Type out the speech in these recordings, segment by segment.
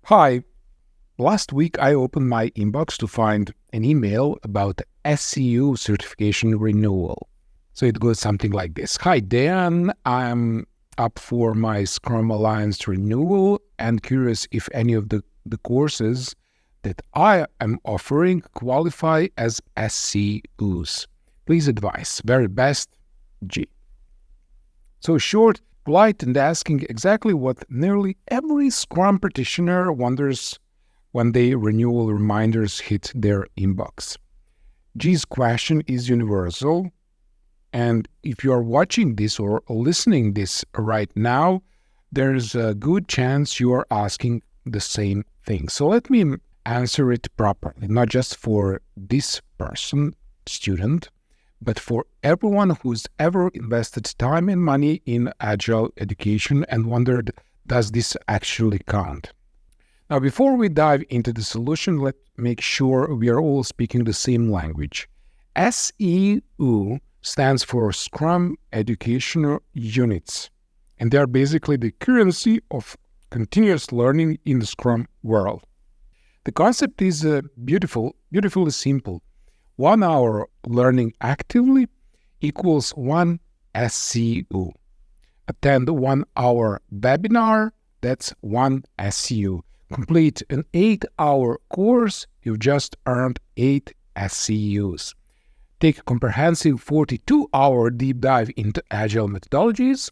Hi, last week I opened my inbox to find an email about SEU certification renewal. So it goes something like this. Hi, Dan. I'm up for my Scrum Alliance renewal and curious if any of the courses that I am offering qualify as SEUs. Please advise. Very best, G. So short, polite, and asking exactly what nearly every Scrum practitioner wonders when the renewal reminders hit their inbox. G's question is universal, and if you are watching this or listening this right now, there's a good chance you are asking the same thing. So let me answer it properly, not just for this person, student, but for everyone who's ever invested time and money in Agile education and wondered, does this actually count? Now, before we dive into the solution, let's make sure we are all speaking the same language. SEU stands for Scrum Education Units, and they are basically the currency of continuous learning in the Scrum world. The concept is beautifully simple. 1 hour learning actively equals 1 SEU. Attend 1 hour webinar, that's 1 SEU. Complete an 8-hour course, you've just earned 8 SEUs. Take a comprehensive 42-hour deep dive into Agile methodologies.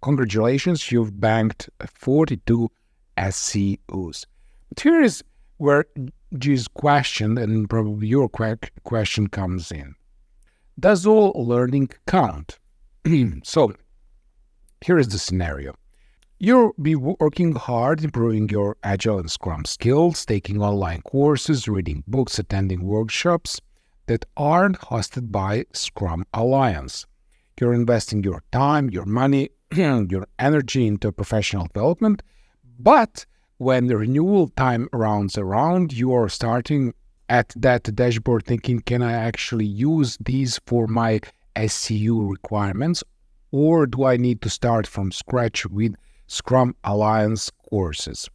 Congratulations, you've banked 42 SEUs. But here is where G's question and probably your question comes in. Does all learning count? So, here is the scenario. You'll be working hard, improving your Agile and Scrum skills, taking online courses, reading books, attending workshops that aren't hosted by Scrum Alliance. You're investing your time, your money, your energy into professional development, but when the renewal time rounds around, you are starting at that dashboard thinking, can I actually use these for my SEU requirements, or do I need to start from scratch with Scrum Alliance courses?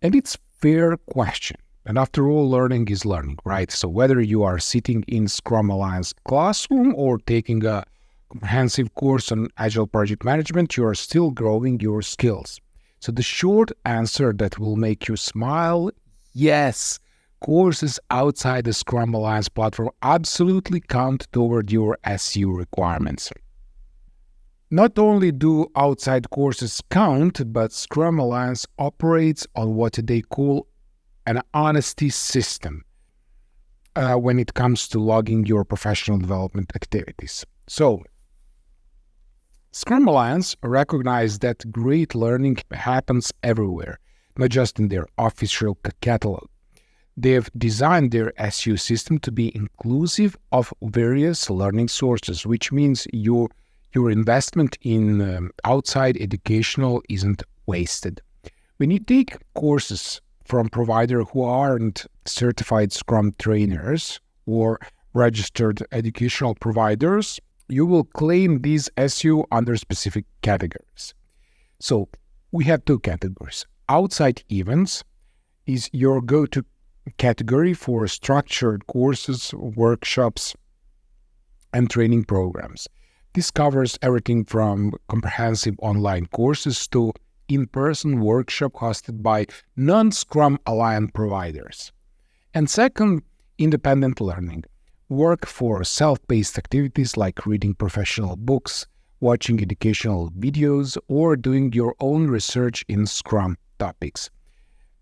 And it's a fair question. And after all, learning is learning, right? So whether you are sitting in Scrum Alliance classroom or taking a comprehensive course on Agile project management, you are still growing your skills. So the short answer that will make you smile, yes, courses outside the Scrum Alliance platform absolutely count toward your SEU requirements. Not only do outside courses count, but Scrum Alliance operates on what they call an honesty system when it comes to logging your professional development activities. So, Scrum Alliance recognizes that great learning happens everywhere, not just in their official catalog. They have designed their SEU system to be inclusive of various learning sources, which means your investment in outside educational isn't wasted. When you take courses from providers who aren't certified Scrum trainers or registered educational providers, you will claim these SEU under specific categories. So we have 2 categories. Outside events is your go-to category for structured courses, workshops, and training programs. This covers everything from comprehensive online courses to in-person workshop hosted by non-Scrum Alliance providers. And second, independent learning. Work for self-paced activities like reading professional books, watching educational videos, or doing your own research in Scrum topics.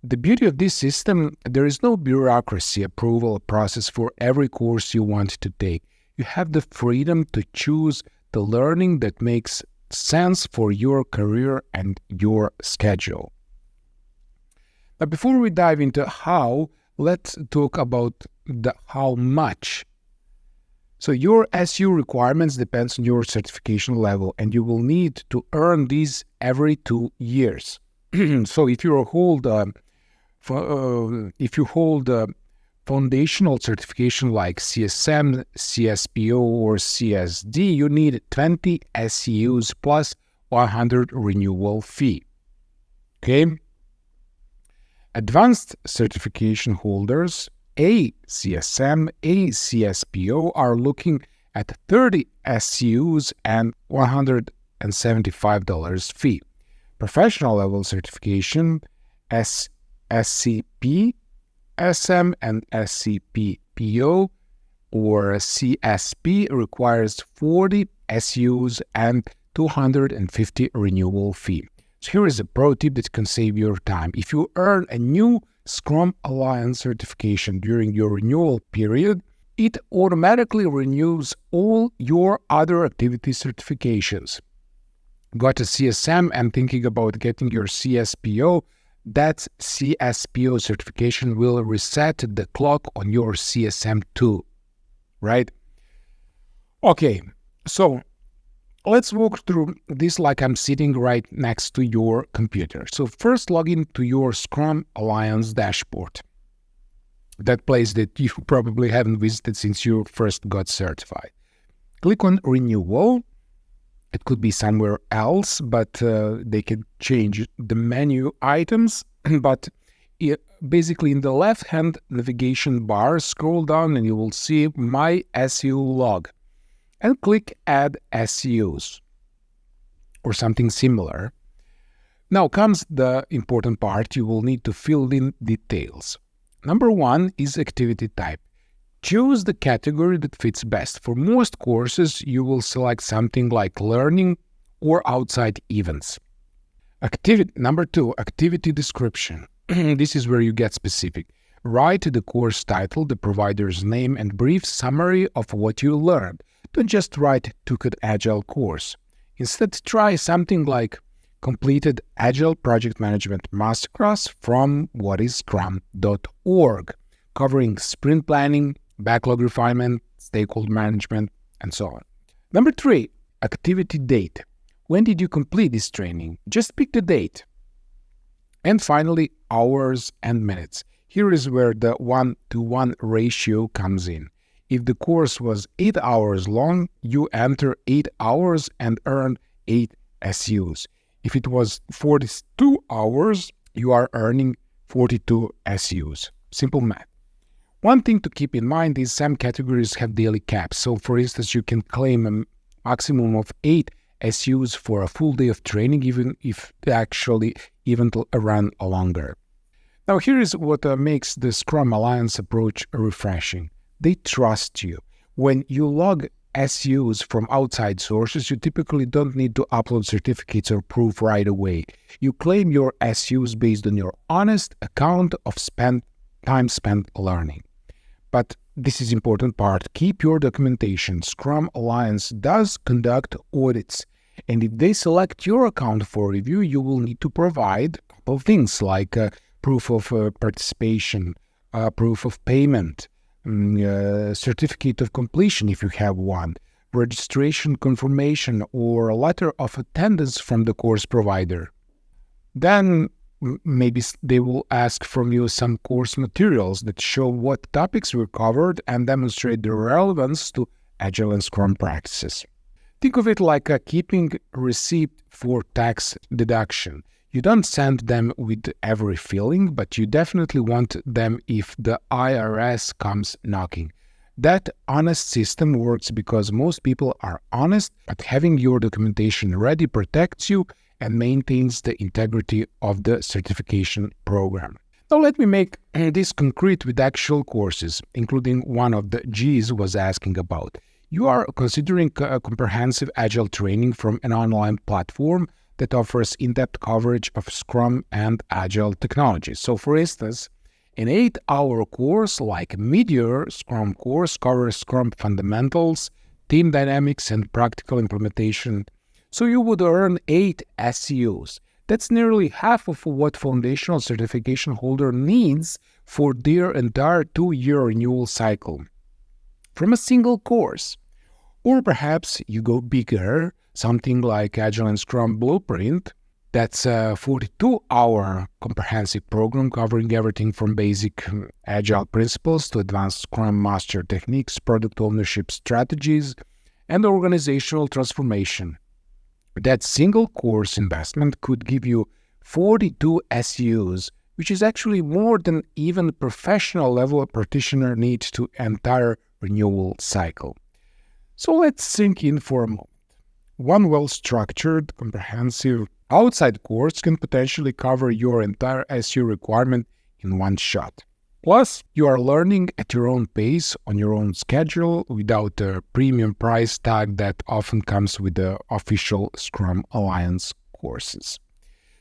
The beauty of this system, there is no bureaucracy approval process for every course you want to take. You have the freedom to choose the learning that makes sense for your career and your schedule. Now, before we dive into how, let's talk about the how much. So your SEU requirements depends on your certification level, and you will need to earn these every 2 years. So if you hold foundational certification like CSM, CSPO, or CSD, you need 20 SEUs plus 100 renewal fee. Okay? Advanced certification holders, a CSM, a CSPO, are looking at 30 SEUs and $175 fee. Professional level certification, SCP, SM, and SCPPO or CSP requires 40 SEUs and 250 renewal fee. So here is a pro tip that can save your time. If you earn a new Scrum Alliance certification during your renewal period, it automatically renews all your other activity certifications. Got a CSM and thinking about getting your CSPO, that CSPO certification will reset the clock on your CSM too, right? Okay, so let's walk through this like I'm sitting right next to your computer. So first log in to your Scrum Alliance dashboard, that place that you probably haven't visited since you first got certified. Click on renewal. It could be somewhere else, but they can change the menu items. But basically in the left-hand navigation bar, scroll down and you will see My SEU Log. And click Add SEUs or something similar. Now comes the important part. You will need to fill in details. Number 1 is activity type. Choose the category that fits best. For most courses, you will select something like learning or outside events. Number 2, activity description. This is where you get specific. Write the course title, the provider's name, and brief summary of what you learned. Don't just write "took an Agile course." Instead, try something like completed Agile Project Management Masterclass from whatiscrum.org, covering sprint planning, backlog refinement, stakeholder management, and so on. Number 3, activity date. When did you complete this training? Just pick the date. And finally, hours and minutes. Here is where the 1-to-1 ratio comes in. If the course was 8 hours long, you enter 8 hours and earn 8 SEUs. If it was 42 hours, you are earning 42 SEUs. Simple math. One thing to keep in mind is some categories have daily caps. So for instance, you can claim a maximum of 8 SEUs for a full day of training, even if the actually event run longer. Now here is what makes the Scrum Alliance approach refreshing. They trust you. When you log SEUs from outside sources, you typically don't need to upload certificates or proof right away. You claim your SEUs based on your honest account of time spent learning. But this is important part. Keep your documentation. Scrum Alliance does conduct audits. And if they select your account for review, you will need to provide a couple of things like proof of participation, proof of payment, certificate of completion if you have one, registration confirmation, or a letter of attendance from the course provider. Then maybe they will ask from you some course materials that show what topics were covered and demonstrate their relevance to Agile and Scrum practices. Think of it like a keeping receipt for tax deduction. You don't send them with every filling, but you definitely want them if the IRS comes knocking. That honest system works because most people are honest, but having your documentation ready protects you and maintains the integrity of the certification program. Now let me make this concrete with actual courses, including one of the G's was asking about. You are considering a comprehensive Agile training from an online platform that offers in-depth coverage of Scrum and Agile technologies. So for instance, an 8-hour course like Mid-Year Scrum course covers Scrum fundamentals, team dynamics, and practical implementation. So you would earn 8 SEUs. That's nearly half of what foundational certification holder needs for their entire 2-year renewal cycle from a single course. Or perhaps you go bigger, something like Agile and Scrum Blueprint. That's a 42-hour comprehensive program covering everything from basic Agile principles to advanced Scrum Master techniques, product ownership strategies, and organizational transformation. That single course investment could give you 42 SEUs which is actually more than even professional level practitioner needs to entire renewal cycle. So let's sink in for a moment. One well-structured, comprehensive outside course can potentially cover your entire SEU requirement in one shot. Plus, you are learning at your own pace, on your own schedule, without a premium price tag that often comes with the official Scrum Alliance courses.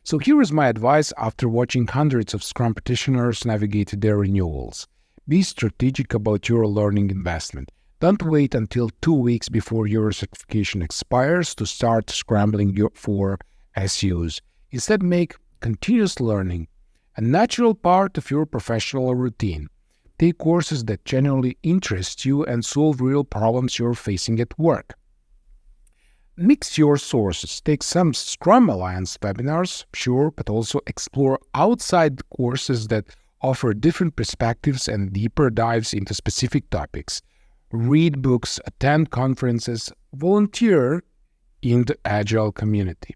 So here is my advice after watching hundreds of Scrum practitioners navigate their renewals. Be strategic about your learning investment. Don't wait until 2 weeks before your certification expires to start scrambling for SEUs. Instead, make continuous learning a natural part of your professional routine. Take courses that genuinely interest you and solve real problems you're facing at work. Mix your sources. Take some Scrum Alliance webinars, sure, but also explore outside courses that offer different perspectives and deeper dives into specific topics. Read books, attend conferences, volunteer in the Agile community.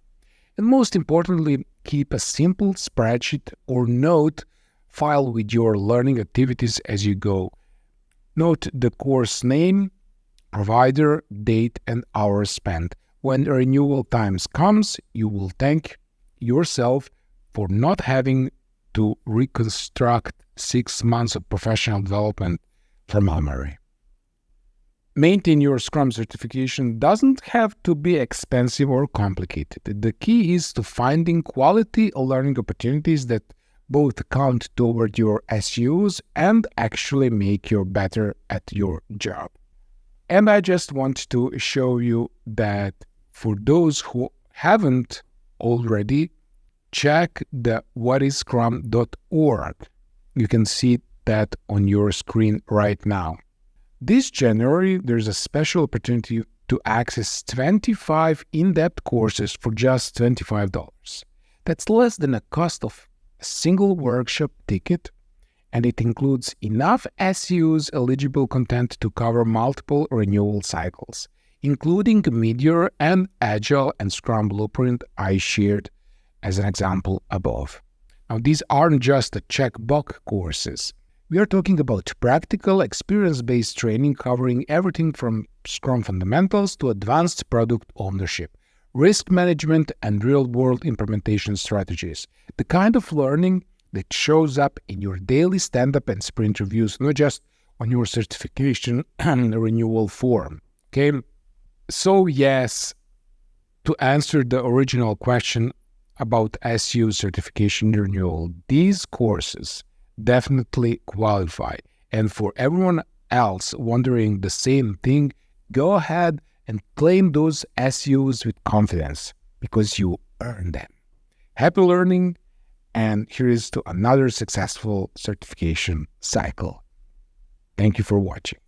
And most importantly, keep a simple spreadsheet or note file with your learning activities as you go. Note the course name, provider, date, and hours spent. When the renewal times comes, you will thank yourself for not having to reconstruct 6 months of professional development from memory. Maintain your Scrum certification doesn't have to be expensive or complicated. The key is to finding quality learning opportunities that both count toward your SEUs and actually make you better at your job. And I just want to show you that for those who haven't already, check the whatiscrum.org. You can see that on your screen right now. This January, there's a special opportunity to access 25 in-depth courses for just $25. That's less than the cost of a single workshop ticket, and it includes enough SEUs eligible content to cover multiple renewal cycles, including Meteor and Agile and Scrum Blueprint I shared as an example above. Now, these aren't just the checkbox courses. We are talking about practical, experience-based training covering everything from Scrum fundamentals to advanced product ownership, risk management, and real-world implementation strategies. The kind of learning that shows up in your daily stand-up and sprint reviews, not just on your certification and renewal form. Okay? So yes, to answer the original question about SEU certification renewal, these courses definitely qualify. And for everyone else wondering the same thing, go ahead and claim those SEUs with confidence because you earned them. Happy learning, and here is to another successful certification cycle. Thank you for watching.